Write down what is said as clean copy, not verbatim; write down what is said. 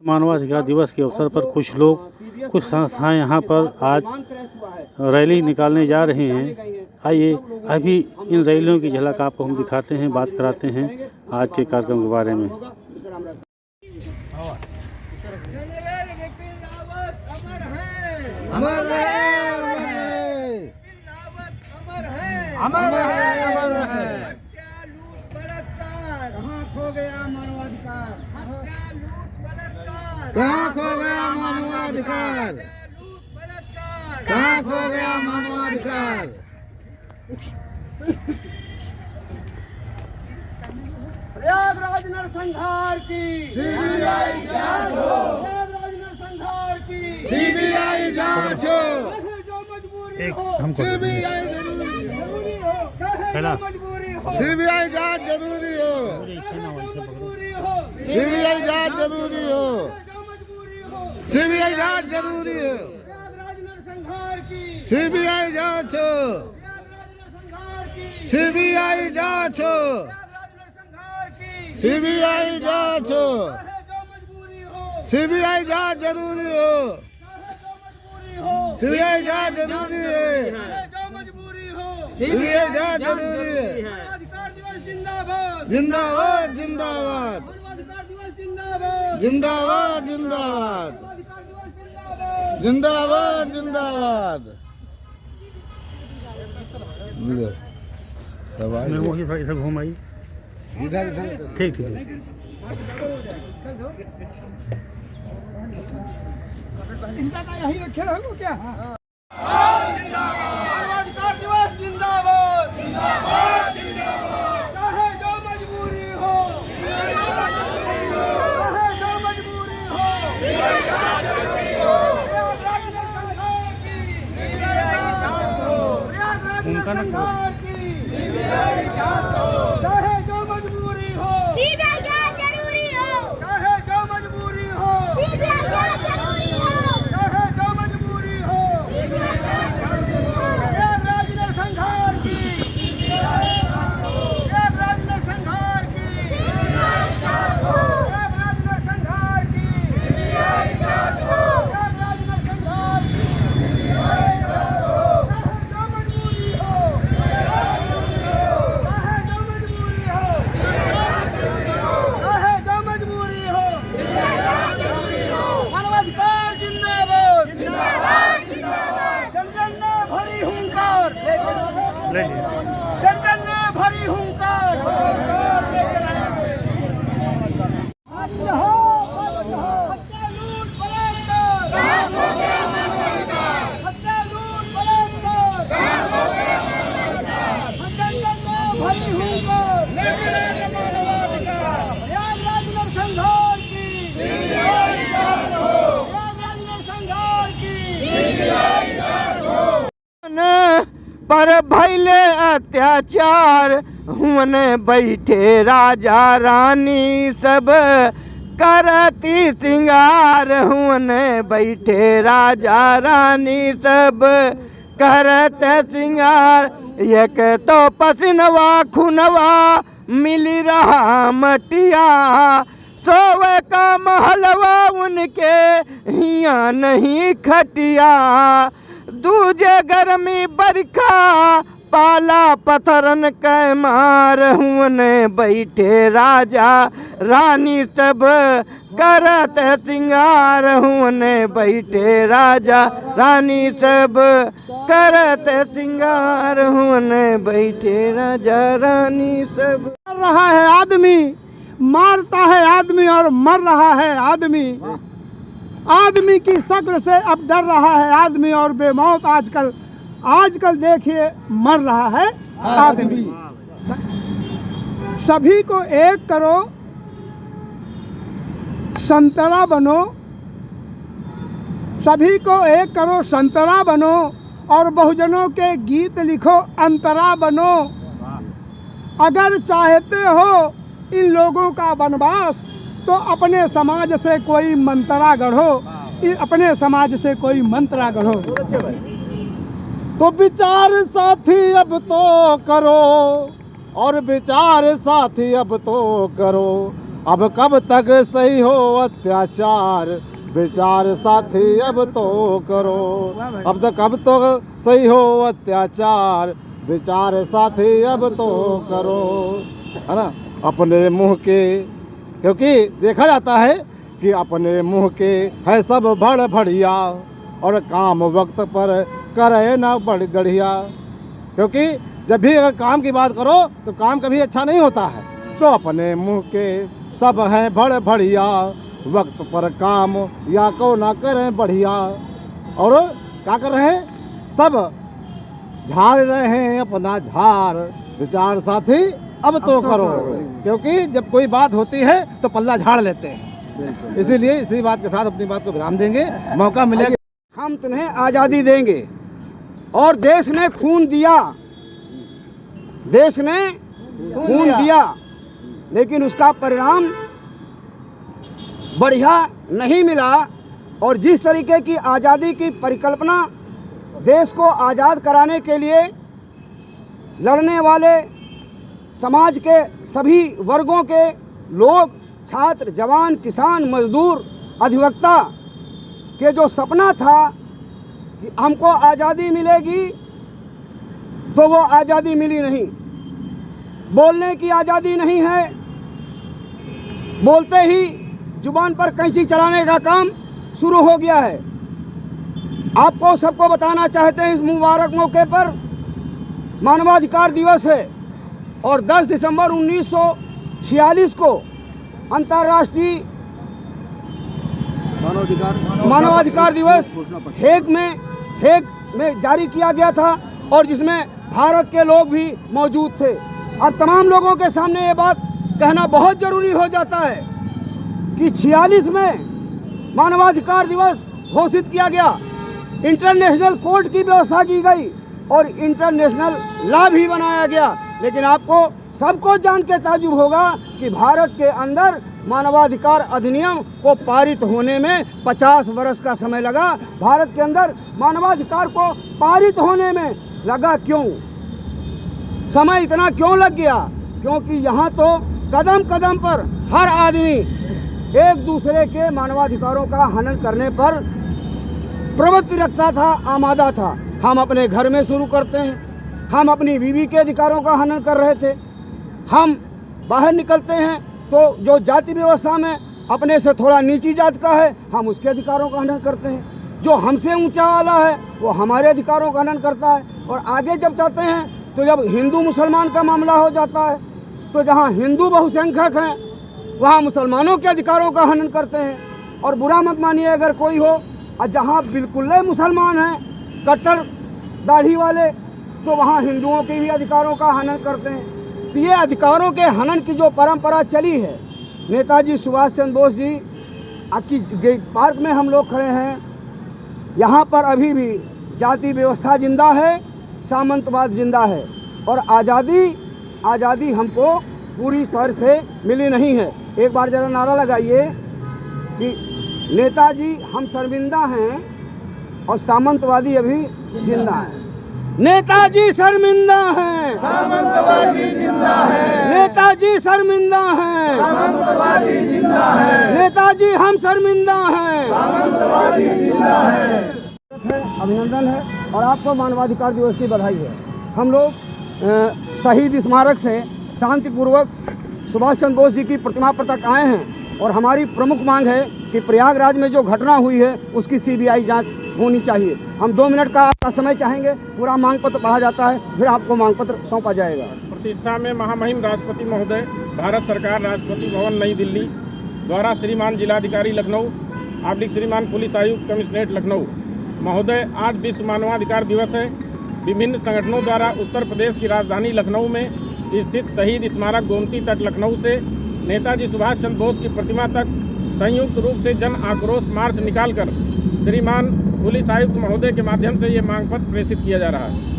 मानवाधिकार दिवस के अवसर पर कुछ लोग, कुछ संस्थाएं यहाँ पर आज रैली निकालने जा रहे हैं। आइए अभी इन रैलियों की झलक आपको हम दिखाते हैं, बात कराते हैं आज के कार्यक्रम के बारे में। जनरल बिपिन रावत अमर है, अमर है, अमर है, अमर है। हत्या लूट बलात्कार कहाँ खो गया मानवाधिकार, हत्या लूट बलात्कार कहाँ खो गया मानवाधिकार, लूट बलात्कार कहाँ खो गया मानवाधिकार। प्रयागराज नरसंहार की सीबीआई जांच हो, प्रयागराज नरसंहार की सीबीआई जांच हो, जो मजबूरी हो सीबीआई जरूरी हो, चाहे जो मजबूरी हो, सीबीआई जांच जरूरी हो, मजबूरी हो, सीबीआई जांच जरूरी हो, जो मजबूरी हो, सीबीआई जांच जरूरी हो, प्रयागराज नरसंहार की सीबीआई जांच हो, प्रयागराज नरसंहार की सीबीआई जांच हो, प्रयागराज नरसंहार की सीबीआई जांच हो, चाहे जो मजबूरी हो, सीबीआई जांच जरूरी हो, चाहे जो मजबूरी हो, सीबीआई जांच जरूरी है, चाहे जो मजबूरी हो, सीबीआई जांच जरूरी है। मानवाधिकार दिवस जिंदाबाद, जिंदाबाद जिंदाबाद मानवाधिकार दिवस जिंदाबाद, जिंदाबाद जिंदाबाद मानवाधिकार दिवस जिंदाबाद। जिंदाबाद जिंदाबाद। सब इधर घूम आई। इधर ठीक ठीक। इनका का यही रखे रहो क्या? मानवाधिकार दिवस जिंदाबाद, चाहे जो मजबूरी हो, चाहे जो मजबूरी हो, प्रयागराज नरसंहार की, प्रयागराज नरसंहार की, चाहे जो मजबूरी हो, सीबीआई जांच जरूरी हो, चाहे जो मजबूरी हो, सीबीआई जांच जरूरी हो, चाहे जो मजबूरी हो, प्रयागराज नरसंहार की, प्रयागराज नरसंहार की, प्रयागराज नरसंहार की, प्रयागराज नरसंहार की, चाहे जो मजबूरी हो, चाहे जो मजबूरी हो, चाहे जो मजबूरी हो, मानवाधिकार जिंदाबाद, जन जन ने भरी हुंकार, जन जन ने भरी हुंकार। हत्या लूट बलात्कार, हत्या लूट बलात्कार, जन जन ने भरी हुंकार। प्रयागराज नरसंहार की, प्रयागराज नरसंहार की, पर भैले अत्याचार हुन बैठे राजा रानी सब करती सिंगार, हुन बैठे राजा रानी सब करत सिंगार। एक तो पसनवा खुनवा मिली रहा मटिया, सोवे का महलवा उनके हिया नहीं खटिया। दूजे गर्मी बरखा पाला पत्थरन के मार, हुन बैठे राजा रानी सब करत सिंगार, हुन बैठे राजा रानी सब करत सिंगार, हुन बैठे राजा रानी सब। मर रहा है आदमी, मारता है आदमी और मर रहा है आदमी। आदमी की शक्ल से अब डर रहा है आदमी और बेमौत आजकल देखिए मर रहा है आदमी। सभी को एक करो, संतरा बनो, सभी को एक करो संतरा बनो, और बहुजनों के गीत लिखो अंतरा बनो। अगर चाहते हो इन लोगों का वनवास, तो अपने समाज से कोई मंत्रा गढ़ो, अपने समाज से कोई मंत्रा गढ़ो। तो विचार साथी अब तो करो, और विचार साथी अब तो करो, अब कब तक सही हो अत्याचार, विचार साथी अब तो करो। अब तक कब तो सही हो अत्याचार, विचार साथी अब तो करो, है ना। अपने मुंह के, क्योंकि देखा जाता है कि अपने मुंह के है सब भड़ भड़िया, और काम वक्त पर करे ना बड़ गढ़िया। क्योंकि जब भी अगर काम की बात करो तो काम कभी अच्छा नहीं होता है। तो अपने मुंह के सब हैं भड़ भड़िया, वक्त पर काम या को ना करें बढ़िया। और क्या कर रहे हैं, सब झाड़ रहे हैं अपना झाड़, विचार साथी अब तो करो। क्योंकि जब कोई बात होती है तो पल्ला झाड़ लेते हैं। इसीलिए इसी बात के साथ अपनी बात को विराम देंगे। मौका मिलेगा हम तुम्हें आज़ादी देंगे। और देश ने खून दिया, देश ने खून दिया, लेकिन उसका परिणाम बढ़िया नहीं मिला। और जिस तरीके की आज़ादी की परिकल्पना देश को आज़ाद कराने के लिए लड़ने वाले समाज के सभी वर्गों के लोग, छात्र, जवान, किसान, मजदूर, अधिवक्ता के जो सपना था कि हमको आज़ादी मिलेगी, तो वो आज़ादी मिली नहीं। बोलने की आज़ादी नहीं है, बोलते ही जुबान पर कैंची चलाने का काम शुरू हो गया है। आपको सबको बताना चाहते हैं, इस मुबारक मौके पर मानवाधिकार दिवस है और 10 दिसंबर 1946 को अंतर्राष्ट्रीय मानवाधिकार दिवस हेग में जारी किया गया था, और जिसमें भारत के लोग भी मौजूद थे। अब तमाम लोगों के सामने ये बात कहना बहुत ज़रूरी हो जाता है कि 46 में मानवाधिकार दिवस घोषित किया गया, इंटरनेशनल कोर्ट की व्यवस्था की गई और इंटरनेशनल लॉ भी बनाया गया। लेकिन आपको सबको जान के ताज्जुब होगा कि भारत के अंदर मानवाधिकार अधिनियम को पारित होने में 50 वर्ष का समय लगा। भारत के अंदर मानवाधिकार को पारित होने में लगा क्यों? समय इतना क्यों लग गया? क्योंकि यहाँ तो कदम कदम पर हर आदमी एक दूसरे के मानवाधिकारों का हनन करने पर प्रवृत्ति रखता था, आमादा था। हम अपने घर में शुरू करते हैं, हम अपनी बीवी के अधिकारों का हनन कर रहे थे। हम बाहर निकलते हैं तो जो जाति व्यवस्था में अपने से थोड़ा नीची जात का है, हम उसके अधिकारों का हनन करते हैं। जो हमसे ऊंचा वाला है वो हमारे अधिकारों का हनन करता है। और आगे जब जाते हैं तो जब हिंदू मुसलमान का मामला हो जाता है तो जहाँ हिंदू बहुसंख्यक हैं वहाँ मुसलमानों के अधिकारों का हनन करते हैं। और बुरा मत मानिए अगर कोई हो, और जहाँ बिल्कुल मुसलमान हैं, कट्टर दाढ़ी वाले, तो वहाँ हिंदुओं के भी अधिकारों का हनन करते हैं। तो ये अधिकारों के हनन की जो परंपरा चली है, नेताजी सुभाष चंद्र बोस जी की पार्क में हम लोग खड़े हैं, यहाँ पर अभी भी जाति व्यवस्था जिंदा है, सामंतवाद जिंदा है। और आज़ादी हमको पूरी तरह से मिली नहीं है। एक बार जरा नारा लगाइए कि नेताजी हम शर्मिंदा हैं और सामंतवादी अभी जिंदा हैं। नेताजी शर्मिंदा हैं, सामंतवादी जिंदा है, नेताजी शर्मिंदा हैं, सामंतवादी जिंदा है, नेताजी हम शर्मिंदा हैं, सामंतवादी जिंदा है। अभिनंदन है और आपको मानवाधिकार दिवस की बधाई है। हम लोग शहीद स्मारक से शांतिपूर्वक सुभाष चंद्र बोस जी की प्रतिमा पर तक आए हैं और हमारी प्रमुख मांग है कि प्रयागराज में जो घटना हुई है उसकी CBI जांच होनी चाहिए। हम 2 मिनट का आपका समय चाहेंगे, पूरा मांग पत्र पढ़ा जाता है, फिर आपको मांग पत्र सौंपा जाएगा। प्रतिष्ठा में महामहिम राष्ट्रपति महोदय, भारत सरकार, राष्ट्रपति भवन नई दिल्ली द्वारा श्रीमान जिलाधिकारी लखनऊ / श्रीमान पुलिस आयुक्त कमिश्नरेट लखनऊ महोदय, आज विश्व मानवाधिकार दिवस है। विभिन्न संगठनों द्वारा उत्तर प्रदेश की राजधानी लखनऊ में स्थित शहीद स्मारक गोमती तट लखनऊ से नेताजी सुभाष चंद्र बोस की प्रतिमा तक संयुक्त रूप से जन आक्रोश मार्च निकालकर श्रीमान पुलिस आयुक्त महोदय के माध्यम से ये मांग पत्र प्रेषित किया जा रहा है।